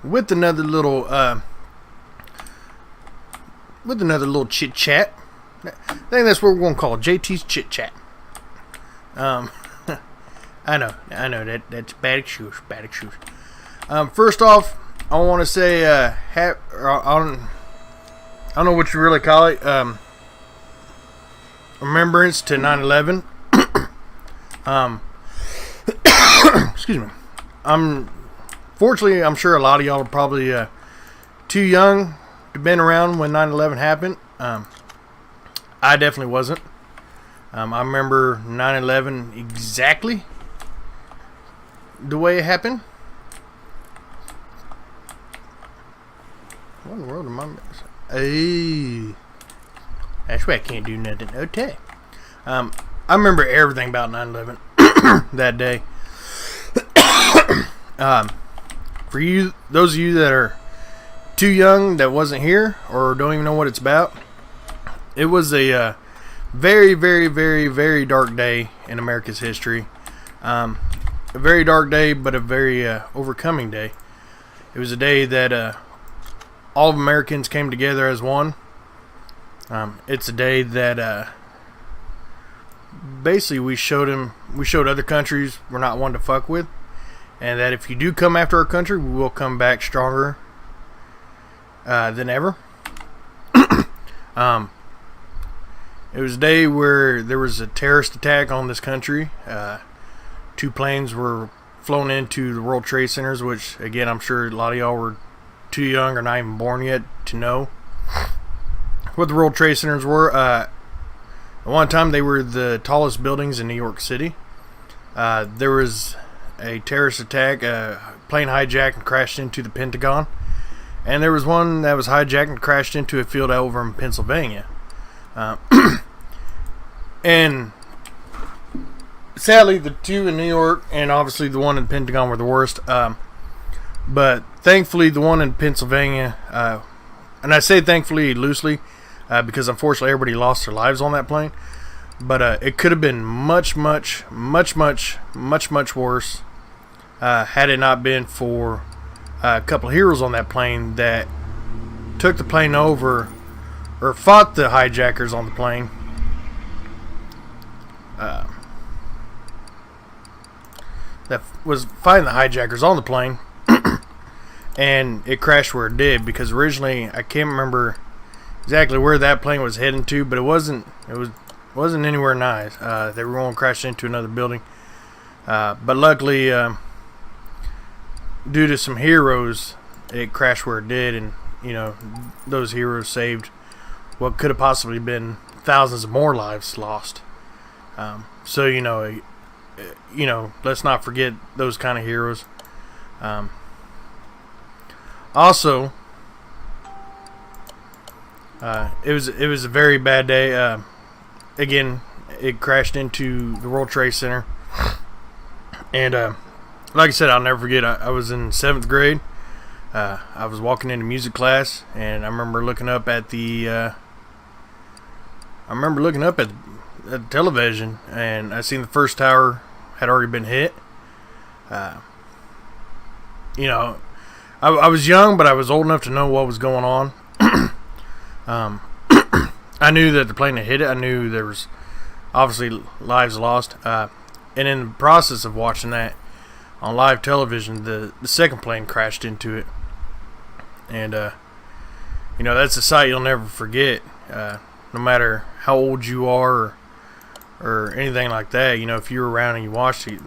with another little chit chat. I think that's what we're gonna call JT's chit chat. I know that's bad excuse. First off, I want to say I don't know what you really call it. Remembrance to 9/11. Excuse me. Fortunately, I'm sure a lot of y'all are probably too young to have been around when 9/11 happened. I definitely wasn't. I remember 9/11 exactly the way it happened. What in the world am I missing? Hey, that's why I can't do nothing. Okay. I remember everything about 9/11 that day. For you, those of you that are too young, that wasn't here, or don't even know what it's about, it was a very, very, very, very dark day in America's history. A very dark day, but a very overcoming day. It was a day that all of Americans came together as one. It's a day that basically we showed other countries we're not one to fuck with, and that if you do come after our country, we will come back stronger than ever. It was a day where there was a terrorist attack on this country. 2 planes were flown into the World Trade Centers, which, again, I'm sure a lot of y'all were too young or not even born yet to know what the World Trade Centers were. At one time, they were the tallest buildings in New York City. There was a terrorist attack, a plane hijacked and crashed into the Pentagon. And there was one that was hijacked and crashed into a field over in Pennsylvania. And sadly, the 2 in New York and obviously the one in Pentagon were the worst. But thankfully, the one in Pennsylvania, and I say thankfully loosely, because unfortunately everybody lost their lives on that plane. But it could have been much, much, much, much, much, much worse had it not been for a couple of heroes on that plane that took the plane over, or fought the hijackers on the plane. That was fighting the hijackers on the plane. And it crashed where it did, because originally I can't remember exactly where that plane was heading to, but it wasn't anywhere nice. They were going to crash into another building, but luckily, due to some heroes, it crashed where it did, and those heroes saved what could have possibly been thousands of more lives lost. So let's not forget those kind of heroes. Also, it was a very bad day. Again, it crashed into the World Trade Center, and like I said, I'll never forget. I was in 7th grade. I was walking into music class, and I remember looking up at the television, and I seen the first tower had already been hit. I was young, but I was old enough to know what was going on. I knew that the plane had hit it. I knew there was obviously lives lost. And in the process of watching that on live television, the second plane crashed into it. And, that's a sight you'll never forget. No matter how old you are or anything like that, if you were around and you watched it,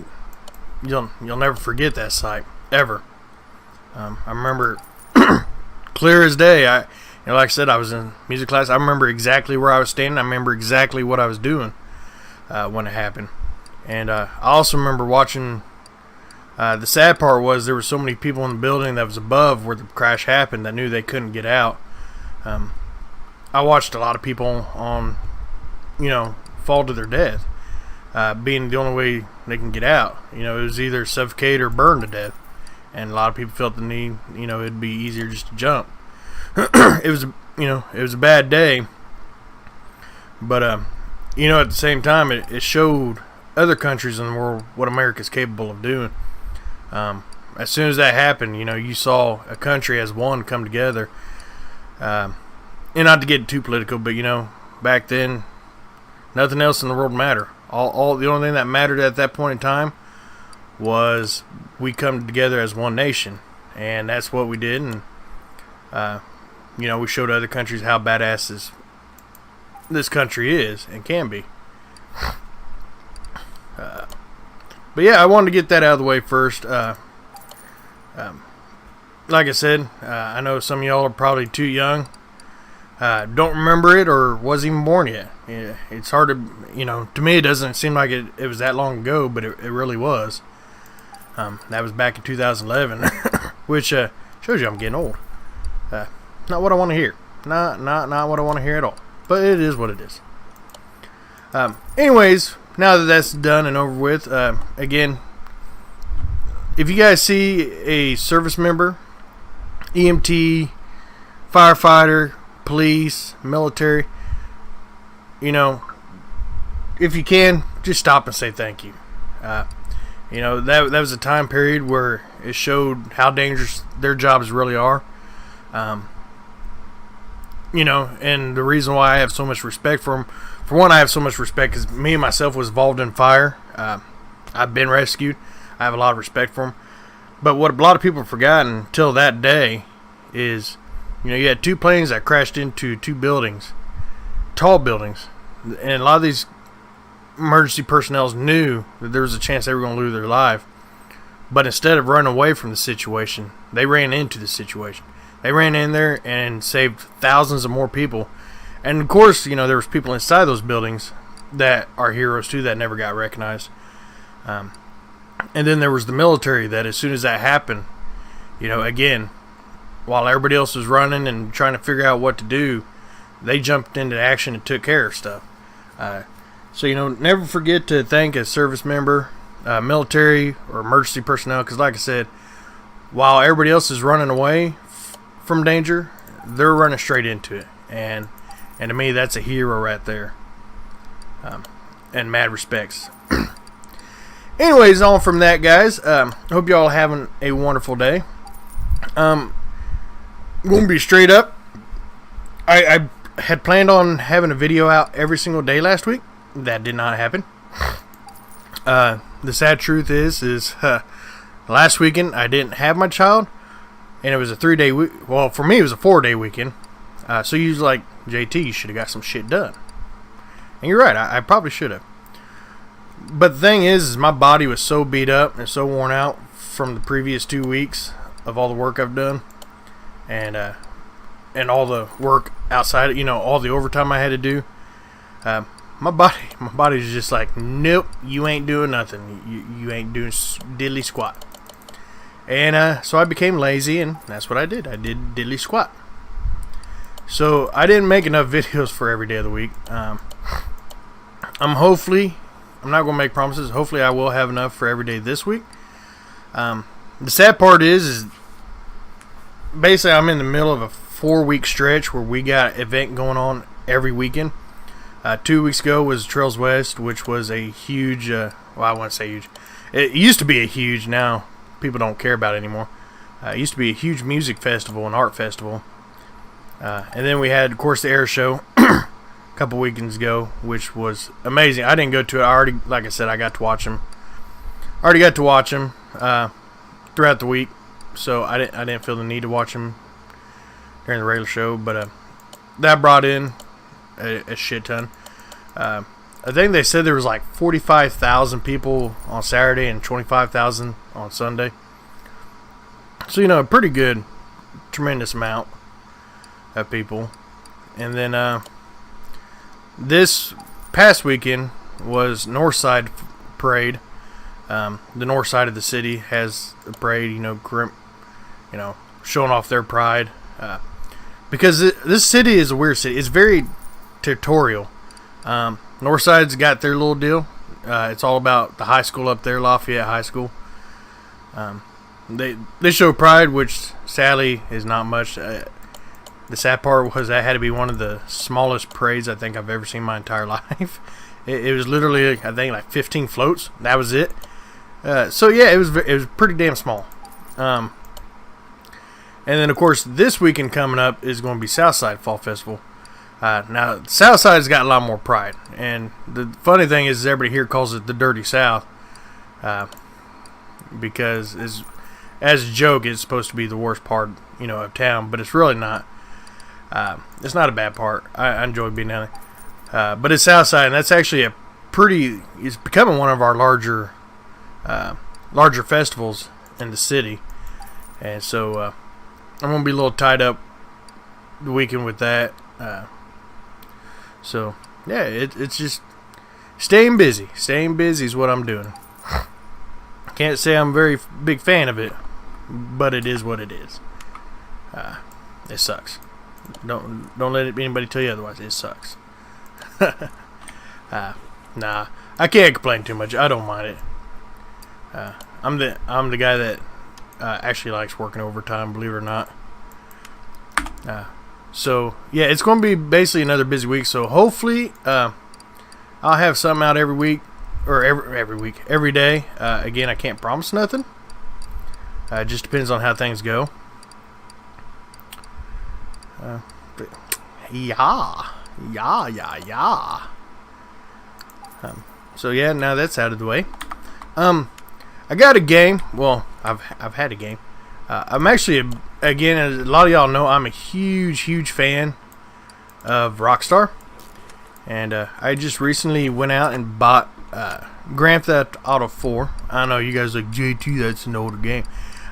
you'll never forget that sight, ever. I remember clear as day. Like I said, I was in music class. I remember exactly where I was standing. I remember exactly what I was doing when it happened. And I also remember watching. The sad part was there were so many people in the building that was above where the crash happened that knew they couldn't get out. I watched a lot of people fall to their death, being the only way they can get out. It was either suffocate or burn to death. And a lot of people felt the need, it'd be easier just to jump. It was a bad day. But, at the same time, it showed other countries in the world what America's capable of doing. as soon as that happened, you saw a country as one come together. And not to get too political, but back then, nothing else in the world mattered. The only thing that mattered at that point in time was we come together as one nation, and that's what we did. And we showed other countries how badass this country is and can be. But yeah, I wanted to get that out of the way first. Like I said, I know some of y'all are probably too young, don't remember it, or wasn't even born yet. Yeah, it's hard to, to me it doesn't seem like it was that long ago, but it really was. That was back in 2011, which shows you I'm getting old. Not what I want to hear. Not what I want to hear at all. But it is what it is. Anyways, now that that's done and over with, again, if you guys see a service member, EMT, firefighter, police, military, if you can, just stop and say thank you. That was a time period where it showed how dangerous their jobs really are. And the reason why I have so much respect for them, for one, I have so much respect because me and myself was involved in fire. I've been rescued. I have a lot of respect for them. But what a lot of people have forgotten until that day is, you had two planes that crashed into two buildings, tall buildings, and a lot of these emergency personnel knew that there was a chance they were going to lose their life. But instead of running away from the situation, they ran into the situation. They ran in there and saved thousands of more people. And of course, there was people inside those buildings that are heroes too that never got recognized. And then there was the military that as soon as that happened, again, while everybody else was running and trying to figure out what to do, they jumped into action and took care of stuff. So, never forget to thank a service member, military, or emergency personnel, because like I said, while everybody else is running away from danger, they're running straight into it. And to me, that's a hero right there. And mad respects. Anyways, on from that, guys. Hope y'all are having a wonderful day. I'm going to be straight up. I had planned on having a video out every single day last week. That did not happen. The sad truth is last weekend I didn't have my child, and it was a 3-day week. Well, for me it was a 4-day weekend. So you was like, JT, you should have got some shit done. And you're right, I probably should have. But the thing is my body was so beat up and so worn out from the previous 2 weeks of all the work I've done, and all the work outside, all the overtime I had to do. My body's just like, nope, you ain't doing nothing. You ain't doing diddly squat. And so I became lazy, and that's what I did. I did diddly squat. So I didn't make enough videos for every day of the week. I'm not going to make promises. Hopefully I will have enough for every day this week. The sad part is basically I'm in the middle of a 4-week stretch where we got an event going on every weekend. 2 weeks ago was Trails West, which was a huge, I wouldn't say huge. It used to be a huge, now people don't care about it anymore. It used to be a huge music festival and art festival. And then we had, of course, the air show a couple weekends ago, which was amazing. I didn't go to it. Like I said, I got to watch them. I already got to watch them throughout the week, so I didn't feel the need to watch them during the regular show. But that brought in a shit ton. I think they said there was like 45,000 people on Saturday and 25,000 on Sunday. So, a pretty good, tremendous amount of people. And then this past weekend was Northside Parade. The north side of the city has a parade, showing off their pride. Because this city is a weird city. It's very territorial. Northside's got their little deal. It's all about the high school up there, Lafayette High School. They show pride, which sadly is not much. The sad part was that had to be one of the smallest parades I think I've ever seen in my entire life. It was literally, I think, like 15 floats. That was it. So yeah, it was pretty damn small. And then, of course, this weekend coming up is going to be Southside Fall Festival. Now, Southside's got a lot more pride. And the funny thing is everybody here calls it the Dirty South. Because, as a joke, it's supposed to be the worst part, of town. But it's really not. It's not a bad part. I enjoy being down there. But it's Southside, and that's actually it's becoming one of our larger festivals in the city. And so, I'm going to be a little tied up the weekend with that. So, yeah, it's just staying busy. Staying busy is what I'm doing. Can't say I'm a very big fan of it, but it is what it is. It sucks. Don't let anybody tell you otherwise. It sucks. Nah, I can't complain too much. I don't mind it. I'm the guy that actually likes working overtime, believe it or not. So yeah, it's going to be basically another busy week. So hopefully, I'll have something out every week or every day. Again, I can't promise nothing. It just depends on how things go. Yeah. So yeah, now that's out of the way. I got a game. Well, I've had a game. I'm actually, again, as a lot of y'all know, I'm a huge fan of Rockstar. And I just recently went out and bought Grand Theft Auto 4. I know you guys are like, JT, that's an older game.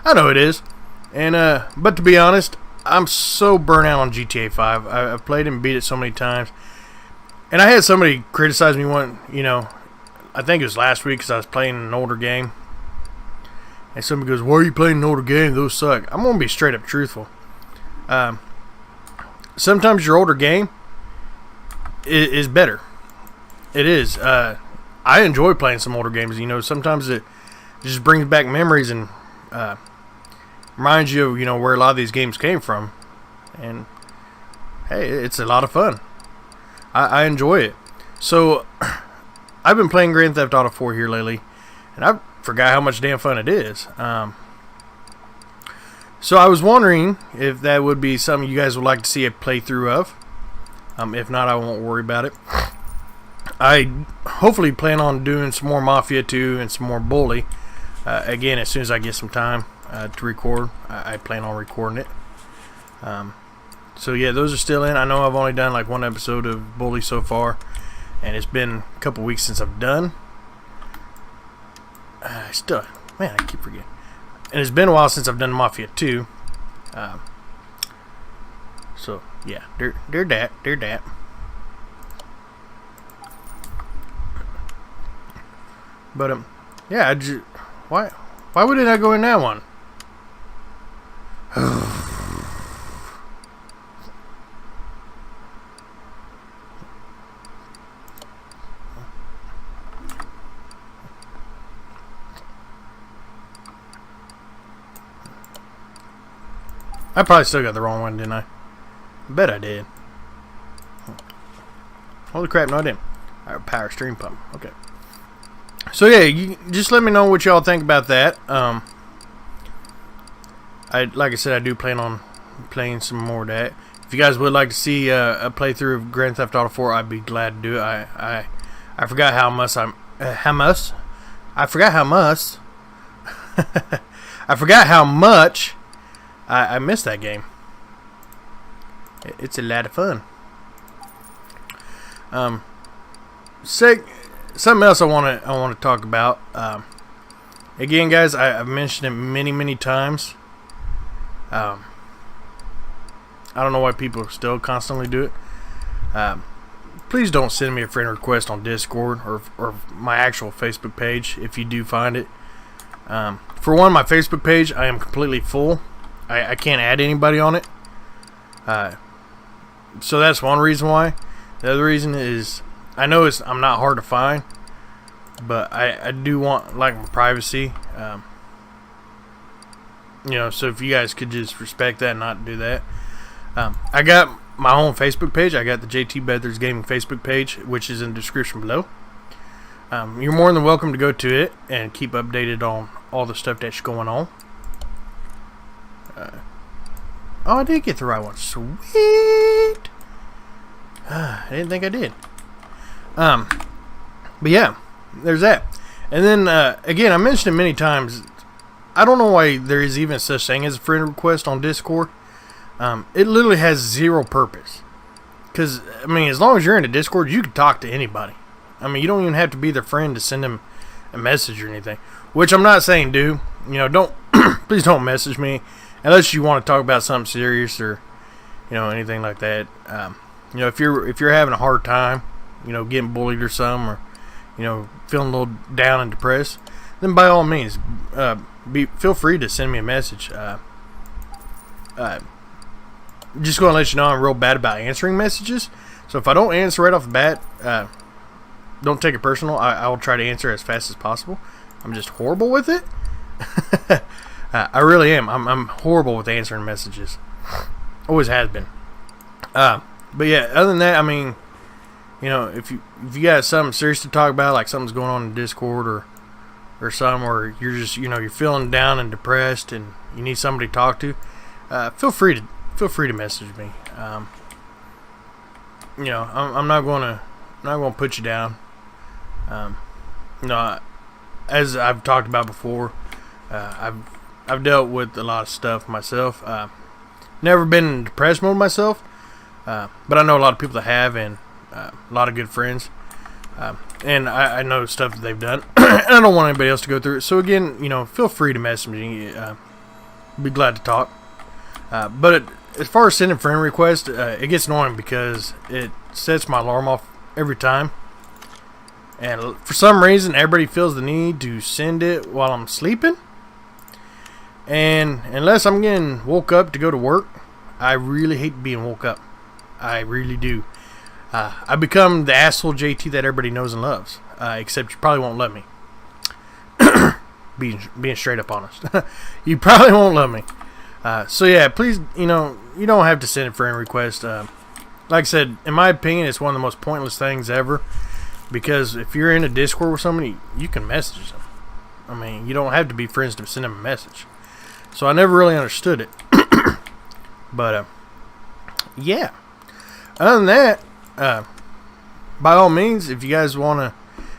I know it is. And but to be honest, I'm so burnt out on GTA 5. I've played and beat it so many times. And I had somebody criticize me one, I think it was last week because I was playing an older game. And somebody goes, why are you playing an older game? Those suck. I'm going to be straight up truthful. Sometimes your older game is better. It is. I enjoy playing some older games. Sometimes it just brings back memories and reminds you of, where a lot of these games came from. And, hey, it's a lot of fun. I enjoy it. So, I've been playing Grand Theft Auto 4 here lately. And I forgot how much damn fun it is. So I was wondering if that would be something you guys would like to see a playthrough of. If not, I won't worry about it. I hopefully plan on doing some more Mafia 2 and some more Bully. Again, as soon as I get some time to record, I plan on recording it. So yeah, those are still in. I know I've only done like one episode of Bully so far. And it's been a couple weeks since I've done. Man, I keep forgetting. And it's been a while since I've done Mafia 2. So, yeah. They're that. But, yeah, why wouldn't I go in that one? I probably still got the wrong one, didn't I? I bet I did. Holy crap, no I didn't. Alright, power stream pump. Okay. So yeah, you just let me know what y'all think about that. Like I said, I do plan on playing some more of that. If you guys would like to see a playthrough of Grand Theft Auto 4, I'd be glad to do it. I forgot how much I forgot how much I missed that game. It's a lot of fun. Something else I want to talk about. Again, guys, I've mentioned it many times. I don't know why people still constantly do it. Please don't send me a friend request on Discord or my actual Facebook page if you do find it. For one, my Facebook page, I am completely full. I can't add anybody on it. So that's one reason why. The other reason is I know I'm not hard to find, but I do want like my privacy. So if you guys could just respect that and not do that. I got my own Facebook page. I got the JT Bethers Gaming Facebook page, which is in the description below. You're more than welcome to go to it and keep updated on all the stuff that's going on. Oh, I did get the right one. Sweet. I didn't think I did. But yeah, there's that. And then again, I mentioned it many times. I don't know why there is even such thing as a friend request on Discord. It literally has zero purpose. Because, I mean, as long as you're in a Discord, you can talk to anybody. I mean, you don't even have to be their friend to send them a message or anything. Which I'm not saying do. You know, don't please don't message me unless you want to talk about something serious or, you know, anything like that. You know, if you're having a hard time, you know, getting bullied or something, or, you know, feeling a little down and depressed, then by all means, feel free to send me a message. Just going to let you know I'm real bad about answering messages. So if I don't answer right off the bat, don't take it personal. I will try to answer as fast as possible. I'm just horrible with it. I really am. I'm horrible with answering messages. Always has been. But yeah, other than that, I mean, you know, if you got something serious to talk about, like something's going on in Discord or something, or you're just, you know, you're feeling down and depressed and you need somebody to talk to, feel free to message me. You know, I'm not gonna put you down. You know, as I've talked about before, I've dealt with a lot of stuff myself. Never been in depressed mode myself, but I know a lot of people that have, and a lot of good friends. And I know stuff that they've done. And I don't want anybody else to go through it. So again, you know, feel free to message me. Be glad to talk. But as far as sending friend requests, it gets annoying because it sets my alarm off every time. And for some reason, everybody feels the need to send it while I'm sleeping. And unless I'm getting woke up to go to work, I really hate being woke up. I really do. I become the asshole JT that everybody knows and loves. Except you probably won't let me. being straight up honest. You probably won't love me. So yeah, please, you know, you don't have to send a friend request. Like I said, in my opinion, it's one of the most pointless things ever. Because if you're in a Discord with somebody, you can message them. I mean, you don't have to be friends to send them a message. So I never really understood it. But, yeah. Other than that, by all means, if you guys want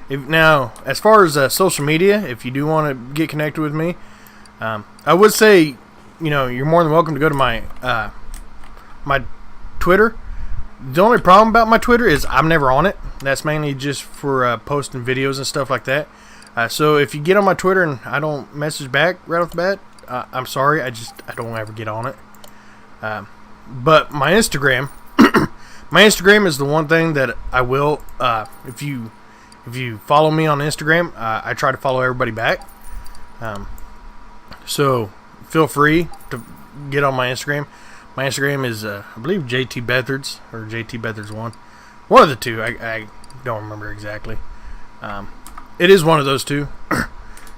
to... Now, as far as social media, if you do want to get connected with me, I would say, you know, you're more than welcome to go to my my Twitter. The only problem about my Twitter is I'm never on it. That's mainly just for posting videos and stuff like that. So if you get on my Twitter and I don't message back right off the bat, I'm sorry. I don't ever get on it. But my Instagram, my Instagram is the one thing that I will. If you follow me on Instagram, I try to follow everybody back. So feel free to get on my Instagram. My Instagram is, I believe, JT Bethards, or JT Bethards1. One of the two. I don't remember exactly. It is one of those two.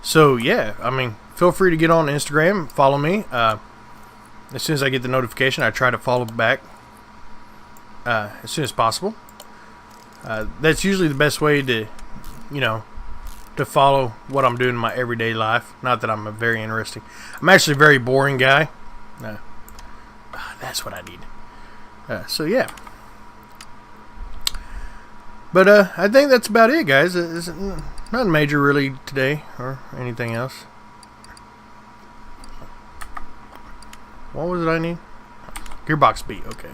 So, yeah, I mean, feel free to get on Instagram, follow me. As soon as I get the notification, I try to follow back as soon as possible. That's usually the best way to, you know, to follow what I'm doing in my everyday life. Not that I'm a very interesting. I'm actually a very boring guy. That's what I need. So yeah. But I think that's about it, guys. It's nothing major really today or anything else. What was it I need? Gearbox beat. Okay.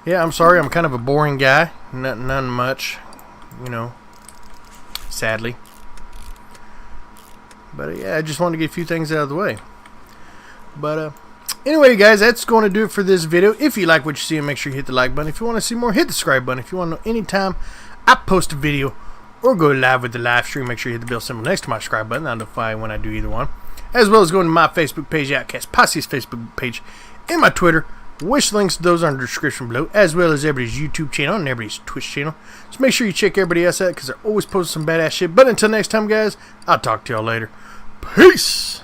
Yeah, I'm sorry. I'm kind of a boring guy. None much, you know. Sadly. But yeah, I just wanted to get a few things out of the way. But anyway, guys, that's going to do it for this video. If you like what you see, make sure you hit the like button. If you want to see more, hit the subscribe button. If you want to know anytime I post a video or go live with the live stream, make sure you hit the bell symbol next to my subscribe button. That'll notify when I do either one. As well as going to my Facebook page, Outcast, Posse's Facebook page, and my Twitter. Wish links to those are in the description below, as well as everybody's YouTube channel and everybody's Twitch channel. So make sure you check everybody else out because they're always posting some badass shit. But until next time, guys, I'll talk to y'all later. Peace!